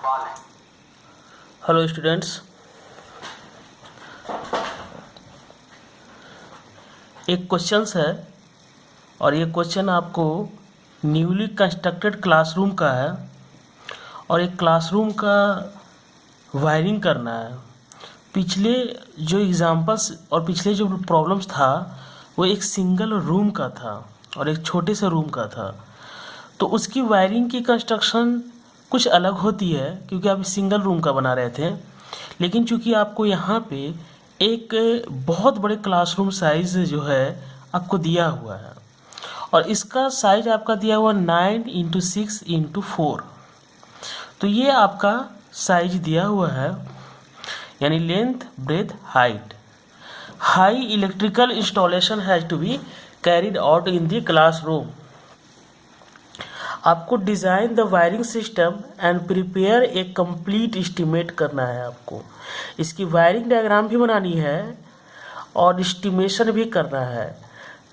Hello students, एक questions है और ये क्वेश्चन आपको न्यूली कंस्ट्रक्टेड क्लासरूम का है और एक क्लासरूम का वायरिंग करना है। पिछले जो एग्जांपल्स और पिछले जो प्रॉब्लम्स था वो एक सिंगल रूम का था और एक छोटे से रूम का था, तो उसकी वायरिंग की कंस्ट्रक्शन कुछ अलग होती है क्योंकि आप सिंगल रूम का बना रहे थे। लेकिन चूंकि आपको यहाँ पे एक बहुत बड़े क्लासरूम साइज़ जो है आपको दिया हुआ है और इसका साइज आपका दिया हुआ 9x6x4, तो ये आपका साइज दिया हुआ है, यानी length breadth height. High electrical installation has to be carried out in the classroom. आपको design the wiring system and prepare a complete estimate करना है। आपको इसकी वायरिंग डायग्राम भी बनानी है और एस्टिमेशन भी करना है।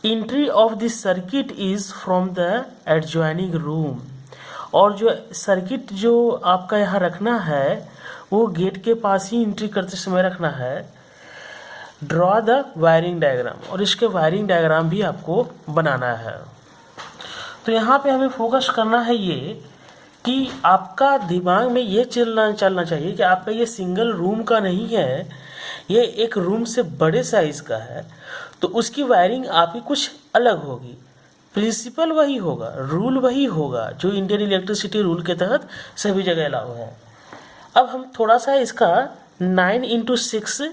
Entry of this circuit is from the adjoining room, और जो सर्किट जो आपका यहाँ रखना है वो गेट के पास ही एंट्री करते समय रखना है। ड्रॉ द वायरिंग डायग्राम, और इसके वायरिंग डायग्राम भी आपको बनाना है। तो यहाँ पे हमें फोकस करना है ये कि आपका दिमाग में ये चलना चाहिए कि आपका ये सिंगल रूम का नहीं है, ये एक रूम से बड़े साइज़ का है, तो उसकी वायरिंग आपकी कुछ अलग होगी। प्रिंसिपल वही होगा, रूल वही होगा जो इंडियन इलेक्ट्रिसिटी रूल के तहत सभी जगह अलाउ है। अब हम थोड़ा सा इसका 9x6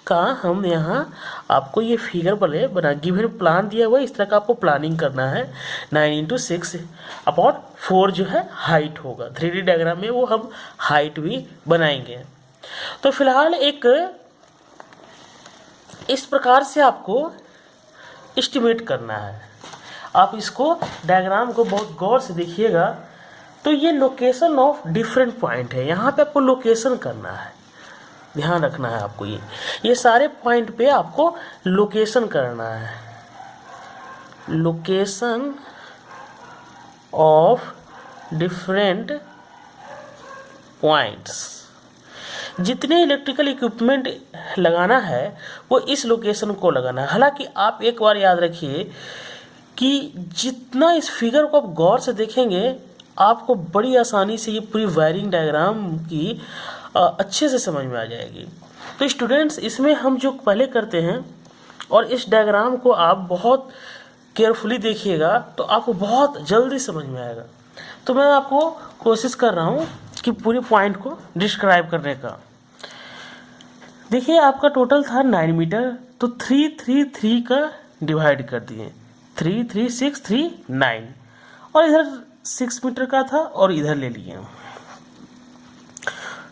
का हम यहाँ आपको ये फिगर वाले बना गिवन प्लान दिया हुआ है, इस तरह का आपको प्लानिंग करना है। 9x6/4 जो है हाइट होगा। 3D डायग्राम में वो हम हाइट भी बनाएंगे। तो फिलहाल एक इस प्रकार से आपको एस्टिमेट करना है। आप इसको डायग्राम को बहुत गौर से देखिएगा। तो ये लोकेशन ऑफ डिफरेंट पॉइंट है, यहाँ पे आपको लोकेशन करना है, ध्यान रखना है आपको। ये सारे पॉइंट पे आपको लोकेशन करना है। लोकेशन ऑफ डिफरेंट पॉइंट्स, जितने इलेक्ट्रिकल इक्विपमेंट लगाना है वो इस लोकेशन को लगाना है। हालांकि आप एक बार याद रखिए कि जितना इस फिगर को आप गौर से देखेंगे आपको बड़ी आसानी से ये पूरी वायरिंग डायग्राम की अच्छे से समझ में आ जाएगी। तो स्टूडेंट्स, इसमें हम जो पहले करते हैं और इस डायग्राम को आप बहुत केयरफुली देखिएगा तो आपको बहुत जल्दी समझ में आएगा। तो मैं आपको कोशिश कर रहा हूँ कि पूरे पॉइंट को डिस्क्राइब करने का। देखिए, आपका टोटल था 9 मीटर, तो 3 का डिवाइड कर दिए, 3 3 6 3 9, और इधर 6 मीटर का था और इधर ले लिए।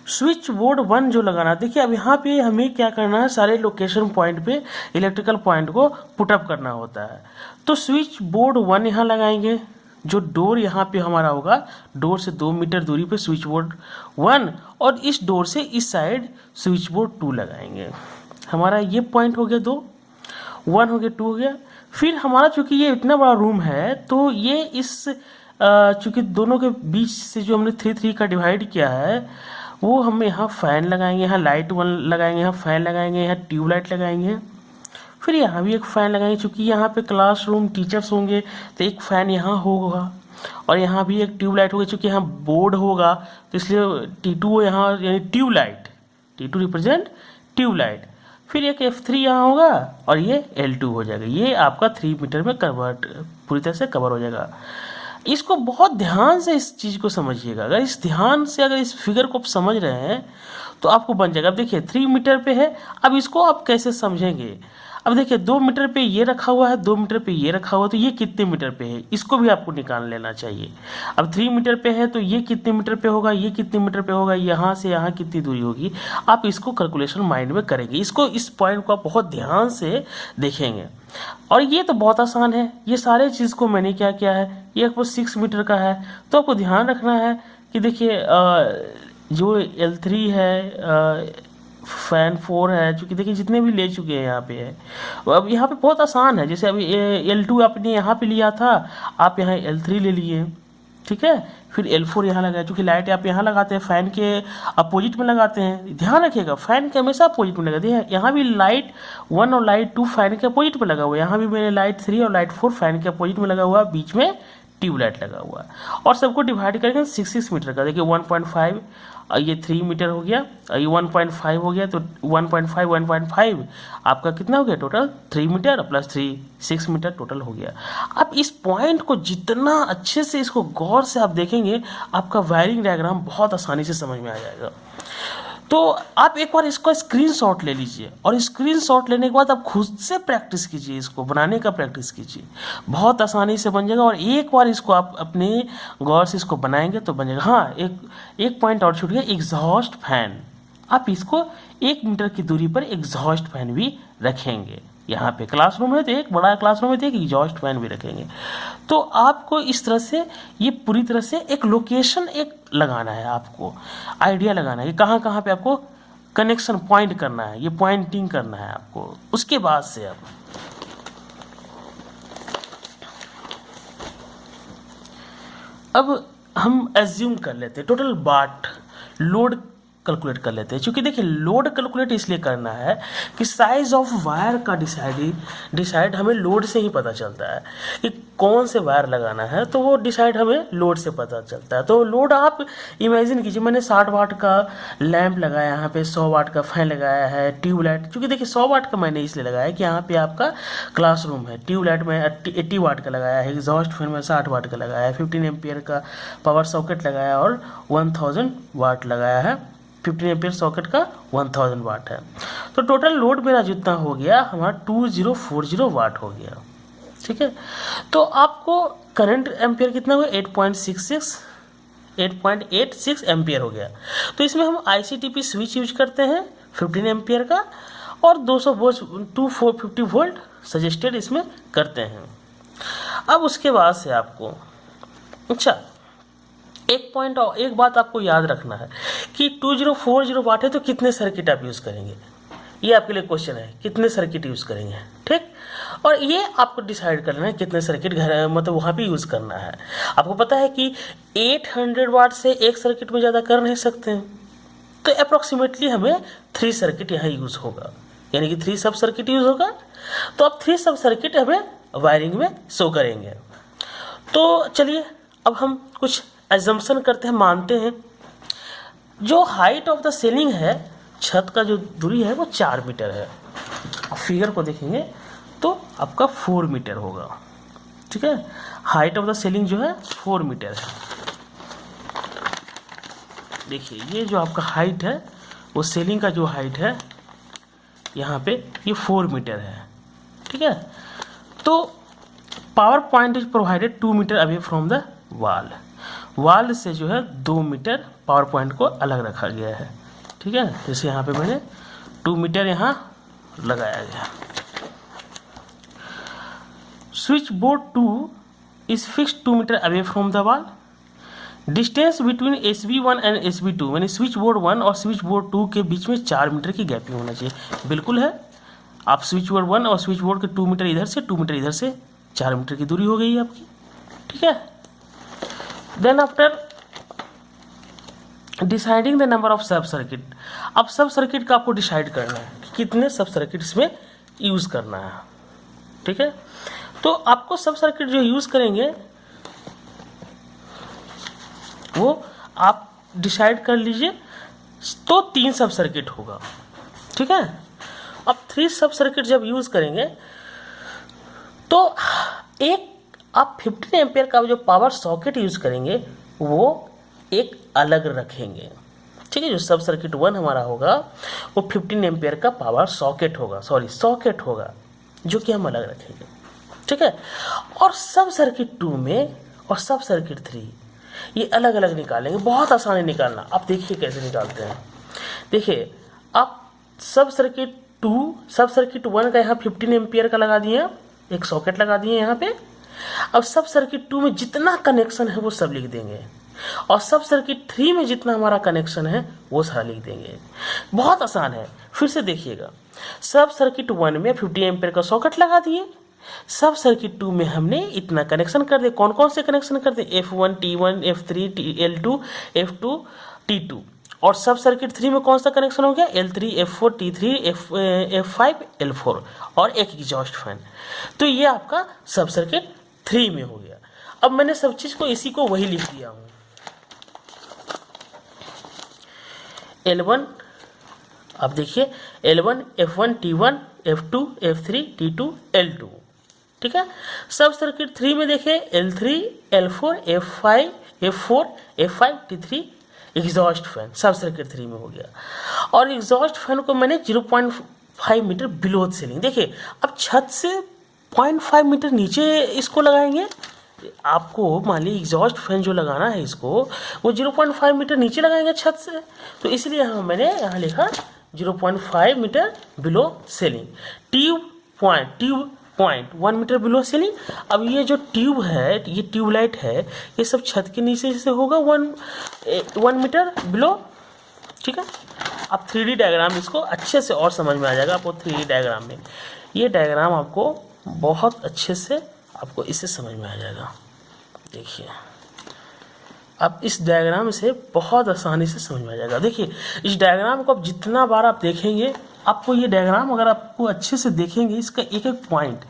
स्विच बोर्ड 1 जो लगाना, देखिए अब यहाँ पे हमें क्या करना है, सारे लोकेशन पॉइंट पे इलेक्ट्रिकल पॉइंट को पुटअप करना होता है। तो स्विच बोर्ड 1 यहाँ लगाएंगे, जो डोर यहाँ पे हमारा होगा, डोर से 2 मीटर दूरी पे स्विच बोर्ड 1, और इस डोर से इस साइड स्विच बोर्ड 2 लगाएंगे। हमारा ये पॉइंट हो गया 2, 1 हो गया, 2 हो गया। फिर हमारा चूँकि ये इतना बड़ा रूम है तो ये इस चूँकि दोनों के बीच से जो हमने 3 का डिवाइड किया है वो हम यहाँ फ़ैन लगाएंगे, यहाँ लाइट 1 लगाएंगे, यहाँ फ़ैन लगाएंगे, यहाँ ट्यूबलाइट लगाएंगे, फिर यहाँ भी एक फ़ैन लगाएंगे। चूँकि यहाँ पे क्लासरूम टीचर्स होंगे तो एक फ़ैन यहाँ होगा और यहाँ भी एक ट्यूबलाइट होगी। चूँकि यहाँ बोर्ड होगा तो इसलिए T2 यहाँ, यानी ट्यूबलाइट, T2 रिप्रेजेंट ट्यूबलाइट। फिर एक F3 यहाँ होगा और ये L2 हो जाएगा। ये आपका 3 मीटर में कन्वर्ट पूरी तरह से कवर हो जाएगा। इसको बहुत ध्यान से इस चीज़ को समझिएगा। अगर इस ध्यान से अगर इस फिगर को आप समझ रहे हैं तो आपको बन जाएगा। अब देखिए 3 मीटर पे है, अब इसको आप कैसे समझेंगे। अब देखिए 2 मीटर पे ये रखा हुआ है, 2 मीटर पे ये रखा हुआ है, तो ये कितने मीटर पे है इसको भी आपको निकाल लेना चाहिए। अब 3 मीटर पे है तो ये कितने मीटर पे होगा, ये कितने मीटर पे होगा, यहाँ से यहाँ कितनी दूरी होगी, आप इसको कैलकुलेशन माइंड में करेंगे। इसको, इस पॉइंट को आप बहुत ध्यान से देखेंगे। और ये तो बहुत आसान है, ये सारे चीज़ को मैंने क्या किया है, ये आपको 6 मीटर का है तो आपको ध्यान रखना है कि देखिए जो L3 है, फैन 4 है, चूँकि देखिए जितने भी ले चुके हैं यहाँ पे है। अब यहाँ पे बहुत आसान है, जैसे अभी L2 आपने यहाँ पे लिया था, आप यहाँ L3 ले लिए, ठीक है। फिर L4 यहाँ लगाया, क्योंकि लाइट आप यहाँ लगाते हैं फैन के अपोजिट में लगाते हैं, ध्यान रखिएगा फैन के हमेशा अपोजिट में लगाते हैं। यहाँ भी लाइट 1 और लाइट 2 फैन के अपोजिट में लगा हुआ है, यहाँ भी मेरे लाइट 3 और लाइट 4 फैन के अपोजिट में लगा हुआ है, बीच में ट्यूबलाइट लगा हुआ है। और सबको डिवाइड करके 6 मीटर का, देखिए 1.5 ये 3 मीटर हो गया, ये 1.5 हो गया, तो 1.5 आपका कितना हो गया total 3 metre plus 3 6 metre total हो गया। अब इस पॉइंट को जितना अच्छे से इसको गौर से आप देखेंगे, आपका वायरिंग डायग्राम बहुत आसानी से समझ में आ जाएगा। तो आप एक बार इसका स्क्रीनशॉट ले लीजिए, और स्क्रीनशॉट लेने के बाद आप खुद से प्रैक्टिस कीजिए, इसको बनाने का प्रैक्टिस कीजिए, बहुत आसानी से बन जाएगा। और एक बार इसको आप अपने गौर से इसको बनाएंगे तो बन जाएगा। हाँ, एक पॉइंट और छूट गया, एग्जॉस्ट फैन। आप इसको 1 मीटर की दूरी पर एग्जॉस्ट फैन भी रखेंगे। यहाँ पे क्लासरूम है तो एक बड़ा क्लासरूम है तो एक एग्जॉस्ट फैन भी रखेंगे। तो आपको इस तरह से ये पूरी तरह से एक लोकेशन एक लगाना है, आपको आइडिया लगाना है कि कहाँ कहाँ पे आपको कनेक्शन पॉइंट करना है, ये पॉइंटिंग करना है आपको। उसके बाद से अब हम एज्यूम कर लेते हैं टोटल वाट लोड कैलकुलेट कर लेते हैं। क्योंकि देखिए लोड कैलकुलेट इसलिए करना है कि साइज ऑफ वायर का डिसाइड हमें लोड से ही पता चलता है कि कौन से वायर लगाना है, तो वो डिसाइड हमें लोड से पता चलता है। तो लोड आप इमेजिन कीजिए, मैंने 60 वाट का लैंप लगाया, यहाँ पे 100 वाट का फैन लगाया है, ट्यूबलाइट, क्योंकि देखिए 100 वाट का मैंने इसलिए लगाया कि यहाँ पे आपका क्लासरूम है, ट्यूबलाइट में 80 वाट का लगाया है, एग्जॉस्ट फैन में 60 वाट का लगाया है, 15 एम्पियर का पावर सॉकेट लगाया और 1000 वाट लगाया है, 15 एम्पियर सॉकेट का 1000 वाट है। तो टोटल लोड मेरा जितना हो गया हमारा 2040 वाट हो गया। ठीक है, तो आपको करंट एम्पियर कितना हुआ 8.86 एम्पियर हो गया। तो इसमें हम ICTP स्विच यूज करते हैं 15 एम्पियर का, और 250 वोल्ट सजेस्टेड इसमें करते हैं। अब उसके बाद से आपको अच्छा एक बात आपको याद रखना है कि 2040 वाट है तो कितने सर्किट आप यूज़ करेंगे, ये आपके लिए क्वेश्चन है, कितने सर्किट यूज़ करेंगे। ठीक, और ये आपको डिसाइड करना है कितने सर्किट घर मतलब वहाँ पे यूज़ करना है। आपको पता है कि 800 वाट से एक सर्किट में ज़्यादा कर नहीं सकते हैं, तो अप्रॉक्सीमेटली हमें 3 सर्किट यहाँ यूज़ होगा, यानी कि 3 सब सर्किट यूज़ होगा। तो अब 3 सब सर्किट हमें वायरिंग में शो करेंगे। तो चलिए अब हम कुछ एजम्पशन करते हैं, मानते हैं जो हाइट ऑफ द सीलिंग है, छत का जो दूरी है वो 4 मीटर है। आप फिगर को देखेंगे तो आपका 4 मीटर होगा। ठीक है, हाइट ऑफ द सीलिंग जो है 4 मीटर है। देखिए ये जो आपका हाइट है वो सीलिंग का जो हाइट है यहाँ पे ये 4 मीटर है। ठीक है, तो power point is provided 2 metre away from the wall से जो है 2 मीटर पावर पॉइंट को अलग रखा गया है। ठीक है, जैसे यहाँ पे मैंने 2 मीटर यहाँ लगाया गया। Switch board 2 is fixed 2 metre away from the wall. Distance between SB1 and SB2, यानी स्विच बोर्ड 1 और स्विच बोर्ड 2 के बीच में 4 मीटर की गैपिंग होना चाहिए। बिल्कुल है, आप स्विच बोर्ड 1 और स्विच बोर्ड के 2 मीटर इधर से 2 मीटर इधर से 4 मीटर की दूरी हो गई है आपकी। ठीक है, then after deciding the number of sub circuit, अब सब सर्किट का आपको डिसाइड करना है कि कितने सब सर्किट इसमें यूज़ करना है। ठीक है, तो आपको सब सर्किट जो यूज़ करेंगे वो आप डिसाइड कर लीजिए। तो 3 सब सर्किट होगा। ठीक है, अब 3 सब सर्किट जब यूज़ करेंगे तो एक आप 15 एम्पियर का जो पावर सॉकेट यूज़ करेंगे वो एक अलग रखेंगे। ठीक है, जो सब सर्किट 1 हमारा होगा वो 15 एम्पियर का पावर सॉकेट होगा, सॉकेट होगा, जो कि हम अलग रखेंगे। ठीक है, और सब सर्किट 2 में और सब सर्किट 3 ये अलग अलग निकालेंगे। बहुत आसान है निकालना, आप देखिए कैसे निकालते हैं। देखिए आप सब सर्किट 1 का यहाँ 15 एम्पियर का लगा दिए, एक सॉकेट लगा दिए यहाँ पे। अब सब सर्किट 2 में जितना कनेक्शन है वो सब लिख देंगे, और सब सर्किट 3 में जितना हमारा कनेक्शन है वो सारा लिख देंगे। बहुत आसान है, फिर से देखिएगा। सब सर्किट 1 में 50 एम्पियर का सॉकेट लगा दिए, सब सर्किट 2 में हमने इतना कनेक्शन कर दिया। कौन कौन से कनेक्शन कर दिए? F1 T1 F3 L2 F2 T2। और सब सर्किट 3 में कौन सा कनेक्शन हो गया? L3 F4 T3 F5 L4 और एक एग्जॉस्ट फैन। तो ये आपका सब सर्किट 3 में हो गया। अब मैंने सब चीज़ को इसी को वही लिख दिया हूँ। L1 अब देखिए L1 F1 T1 F2 F3 T2 L2, ठीक है। सब सर्किट 3 में देखें L3 L4 F4 F5 T3 exhaust fan सब सर्किट 3 में हो गया। और एग्जॉस्ट फैन को मैंने 0.5 मीटर बिलो सीलिंग, देखिए अब छत से 0.5 मीटर नीचे इसको लगाएंगे। आपको मान लीजिए एग्जॉस्ट फैन जो लगाना है इसको वो 0.5 मीटर नीचे लगाएंगे छत से, तो इसलिए मैंने यहाँ लिखा 0.5 metre below ceiling. Tube point 1 metre below ceiling. अब ये जो ट्यूब है, ये ट्यूबलाइट है, ये सब छत के नीचे से होगा 1 मीटर बिलो, ठीक है। अब 3D डायग्राम इसको अच्छे से और समझ में आ जाएगा आपको। 3D डायग्राम में ये डायग्राम आपको बहुत अच्छे से आपको इससे समझ में आ जाएगा। देखिए अब इस डायग्राम से बहुत आसानी से समझ में आ जाएगा। देखिए इस डायग्राम को अब जितना बार आप देखेंगे आपको ये डायग्राम अगर आपको अच्छे से देखेंगे इसका एक एक पॉइंट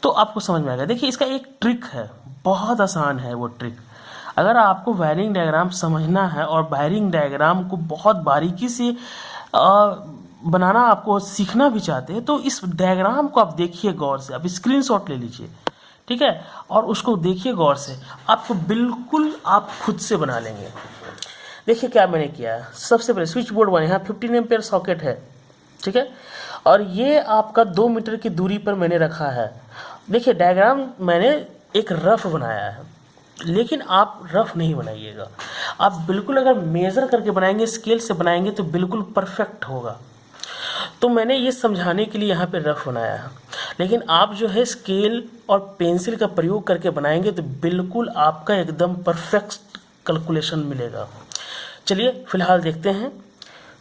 तो आपको समझ में आएगा। देखिए इसका एक ट्रिक है, बहुत आसान है वो ट्रिक। अगर आपको वायरिंग डायग्राम समझना है और वायरिंग डायग्राम को बहुत बारीकी से बनाना आपको सीखना भी चाहते हैं तो इस डायग्राम को आप देखिए गौर से। आप स्क्रीनशॉट ले लीजिए, ठीक है, और उसको देखिए गौर से, आपको बिल्कुल आप खुद से बना लेंगे। देखिए क्या मैंने किया है। सबसे पहले स्विच बोर्ड 1, यहाँ 15 एम्पेयर सॉकेट है, ठीक है, और ये आपका 2 मीटर की दूरी पर मैंने रखा है। देखिए डायग्राम मैंने एक रफ बनाया है, लेकिन आप रफ नहीं बनाइएगा। आप बिल्कुल अगर मेज़र करके बनाएंगे, स्केल से बनाएंगे तो बिल्कुल परफेक्ट होगा। तो मैंने ये समझाने के लिए यहाँ पे रफ बनाया है, लेकिन आप जो है स्केल और पेंसिल का प्रयोग करके बनाएंगे तो बिल्कुल आपका एकदम परफेक्ट कैलकुलेशन मिलेगा। चलिए फिलहाल देखते हैं।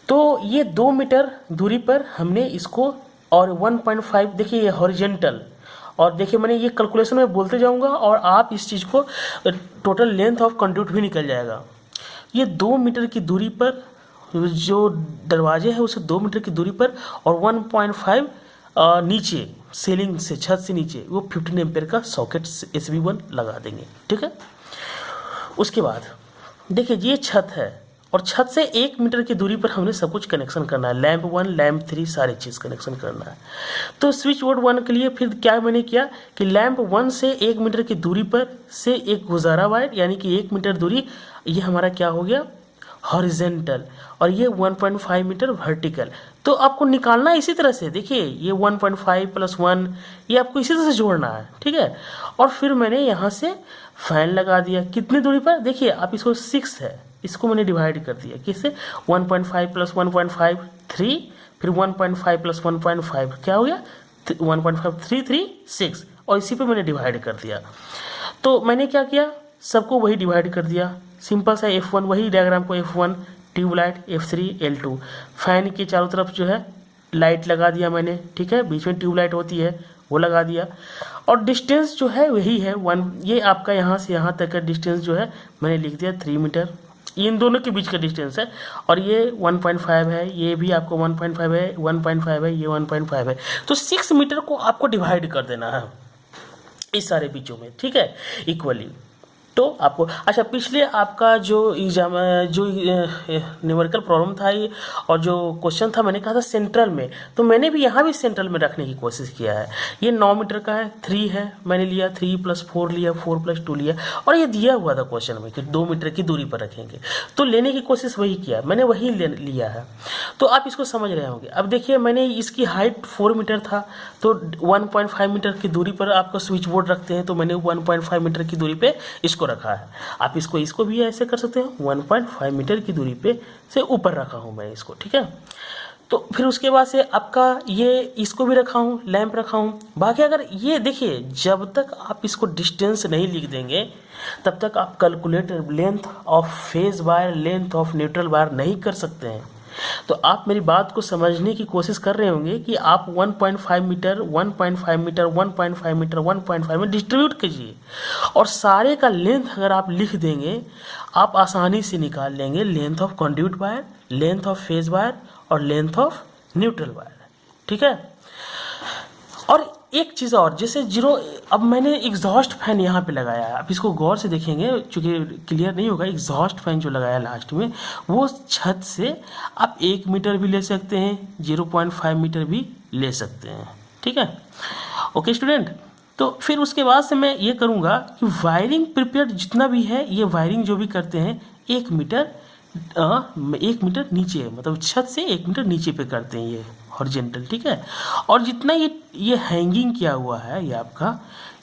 तो ये 2 मीटर दूरी पर हमने इसको और 1.5, देखिए ये हॉरिजेंटल, और देखिए मैंने ये कैलकुलेशन में बोलते जाऊंगा और आप इस चीज़ को टोटल लेंथ ऑफ कंडक्ट भी निकल जाएगा। ये 2 मीटर की दूरी पर जो दरवाजे है उसे 2 मीटर की दूरी पर और 1.5 नीचे सीलिंग से, छत से नीचे वो 15 एम्पेयर का सॉकेट SB1 लगा देंगे, ठीक है। उसके बाद देखिए ये छत है और छत से 1 मीटर की दूरी पर हमने सब कुछ कनेक्शन करना है। लैंप 1 लैंप 3 सारी चीज़ कनेक्शन करना है। तो स्विच बोर्ड 1 के लिए फिर क्या मैंने किया कि लैंप 1 से 1 मीटर की दूरी पर से एक गुजारा वायर, यानी कि 1 मीटर दूरी, ये हमारा क्या हो गया हॉरिजेंटल, और ये 1.5 मीटर वर्टिकल। तो आपको निकालना इसी तरह से, देखिए ये 1.5 + 1 ये आपको इसी तरह से जोड़ना है, ठीक है। और फिर मैंने यहाँ से फैन लगा दिया कितनी दूरी पर, देखिए आप इसको 6 है, इसको मैंने डिवाइड कर दिया किससे 1.5 + 1.5 3, फिर 1.5 + 1.5 क्या हो गया 1.5 3 3 6, और इसी पे मैंने डिवाइड कर दिया। तो मैंने क्या किया, सबको वही डिवाइड कर दिया, सिंपल सा F1 वही डायग्राम को F1 tubelight F3 L2, fan के चारों तरफ जो है लाइट लगा दिया मैंने, ठीक है, बीच में ट्यूबलाइट होती है वो लगा दिया। और डिस्टेंस जो है वही है 1, ये आपका यहाँ से यहाँ तक का डिस्टेंस जो है मैंने लिख दिया 3 मीटर, इन दोनों के बीच का डिस्टेंस है। और ये 1.5 है, ये भी आपको 1.5 है, 1.5 है, ये 1.5 है। तो 6 मीटर को आपको डिवाइड कर देना है इस सारे बीचों में, ठीक है, इक्वली। तो आपको अच्छा पिछले आपका जो एग्जाम जो न्यूमेरिकल प्रॉब्लम था ये और जो क्वेश्चन था मैंने कहा था सेंट्रल में, तो मैंने भी यहाँ भी सेंट्रल में रखने की कोशिश किया है। ये 9 मीटर का है, 3 है, मैंने लिया 3 + 4 लिया, 4 + 2 लिया, और ये दिया हुआ था क्वेश्चन में कि 2 मीटर की दूरी पर रखेंगे, तो लेने की कोशिश वही किया, मैंने वही लिया है। तो आप इसको समझ रहे होंगे। अब देखिए मैंने इसकी हाइट 4 मीटर था, तो 1.5 मीटर की दूरी पर आपको स्विच बोर्ड रखते हैं, तो मैंने 1.5 मीटर की दूरी पर इसको रखा है। आप इसको भी ऐसे कर सकते हैं, 1.5 मीटर की दूरी पे से ऊपर रखा हूं मैं इसको, ठीक है। तो फिर उसके बाद से आपका ये इसको भी रखा हूं, लैंप रखा हूं। बाकी अगर ये देखिए जब तक आप इसको डिस्टेंस नहीं लिख देंगे तब तक आप calculate length of phase wire, length of neutral wire नहीं कर सकते हैं। तो आप मेरी बात को समझने की कोशिश कर रहे होंगे कि आप 1.5 मीटर 1.5 मीटर 1.5 मीटर 1.5 में डिस्ट्रीब्यूट कीजिए, और सारे का लेंथ अगर आप लिख देंगे आप आसानी से निकाल लेंगे length of conduit wire, length of phase wire और लेंथ ऑफ न्यूट्रल वायर। ठीक है। और एक चीज़ और, जैसे जीरो, अब मैंने एग्जॉस्ट फैन यहाँ पे लगाया है, आप इसको गौर से देखेंगे चूँकि क्लियर नहीं होगा। एग्जॉस्ट फैन जो लगाया लास्ट में, वो छत से आप 1 मीटर भी ले सकते हैं, 0.5 मीटर भी ले सकते हैं। ठीक है। ओके स्टूडेंट, तो फिर उसके बाद से मैं ये करूँगा कि वायरिंग प्रिपेयर जितना भी है, ये वायरिंग जो भी करते हैं 1 मीटर 1 मीटर नीचे, मतलब छत से 1 मीटर नीचे पे करते हैं ये हॉरिजॉन्टल। ठीक है। और जितना ये हैंगिंग किया हुआ है, ये आपका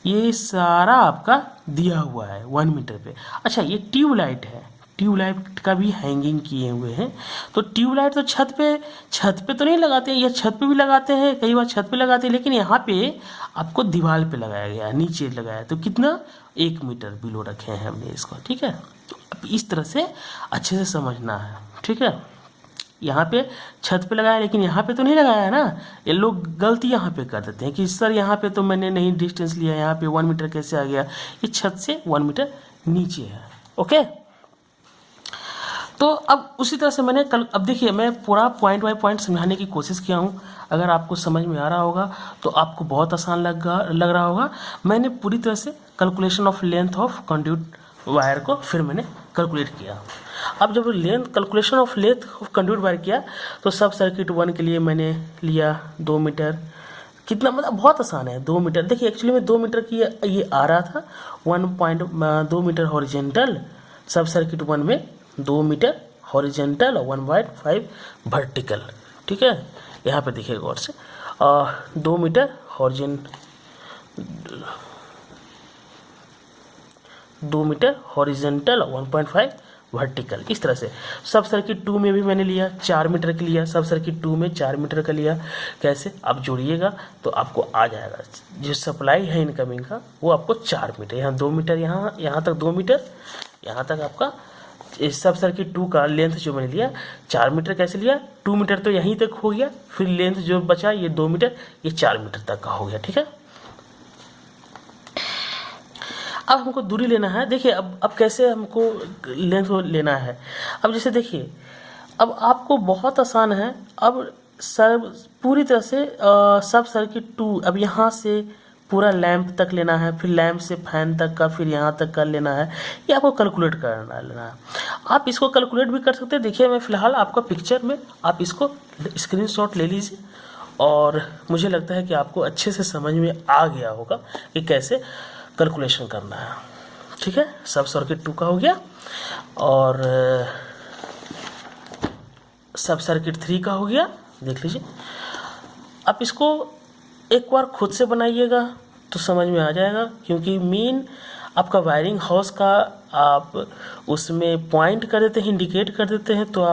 ये सारा आपका दिया हुआ है 1 मीटर पे। अच्छा, ये ट्यूबलाइट है, ट्यूबलाइट का भी हैंगिंग किए हुए हैं। तो ट्यूबलाइट तो छत पे तो नहीं लगाते हैं, ये छत पे भी लगाते हैं, कई बार छत पे लगाते हैं, लेकिन यहाँ पे आपको दीवार पे लगाया गया है, नीचे लगाया है। तो कितना, 1 मीटर बिलो रखे हैं हमने इसको। ठीक है। तो अब इस तरह से अच्छे से समझना है। ठीक है। यहाँ पे छत पे लगाया, लेकिन यहाँ पे तो नहीं लगाया है ना। ये लोग गलती यहाँ पे कर देते हैं कि सर यहाँ पे तो मैंने नहीं डिस्टेंस लिया, यहाँ पे 1 मीटर कैसे आ गया। ये छत से 1 मीटर नीचे है। ओके। तो अब उसी तरह से मैंने अब देखिए, मैं पूरा पॉइंट बाय पॉइंट समझाने की कोशिश किया हूँ। अगर आपको समझ में आ रहा होगा तो आपको बहुत आसान लग रहा होगा। मैंने पूरी तरह से calculation of length of conduit wire को फिर मैंने कैलकुलेट किया। अब जब calculation of length of conduit wire किया, तो सब सर्किट 1 के लिए मैंने लिया 2 मीटर। कितना, मतलब बहुत आसान है, 2 मीटर। देखिए एक्चुअली में 2 मीटर की ये आ रहा था, 1.2 मीटर हॉरिजॉन्टल, सब सर्किट 1 में 2 मीटर हॉरिजॉन्टल और 1/5 वर्टिकल। ठीक है। यहाँ पे देखिए गौर से, 2 मीटर हॉरिजॉन्टल और 1.5 वर्टिकल। इस तरह से सब सर्किट 2 में भी मैंने लिया 4 मीटर का लिया, सब सर्किट 2 में 4 मीटर का लिया। कैसे, आप जोड़िएगा तो आपको आ जाएगा। जो सप्लाई है इनकमिंग का, वो आपको 4 मीटर, यहाँ 2 मीटर, यहाँ तक 2 मीटर, यहाँ तक आपका इस सब सर्किट 2 का लेंथ जो मैंने लिया 4 मीटर। कैसे लिया, 2 मीटर तो यहीं तक हो गया, फिर लेंथ जो बचा ये 2 मीटर, ये 4 मीटर तक का हो गया। ठीक है। अब हमको दूरी लेना है। देखिए अब कैसे हमको लेंथ लेना है। अब जैसे देखिए, अब आपको बहुत आसान है। अब पूरी तरह से सब सर्किट 2, अब यहाँ से पूरा लैंप तक लेना है, फिर लैंप से फैन तक का, फिर यहाँ तक का लेना है। ये आपको कैलकुलेट लेना है। आप इसको कैलकुलेट भी कर सकते हैं। देखिए मैं फ़िलहाल आपका पिक्चर में, आप इसको स्क्रीनशॉट ले लीजिए, और मुझे लगता है कि आपको अच्छे से समझ में आ गया होगा कि कैसे कैलकुलेशन करना है। ठीक है। सब सर्किट 2 का हो गया, और सब सर्किट 3 का हो गया। देख लीजिए, आप इसको एक बार खुद से बनाइएगा तो समझ में आ जाएगा, क्योंकि मेन आपका वायरिंग हाउस का आप उसमें पॉइंट कर देते हैं, इंडिकेट कर देते हैं, तो आप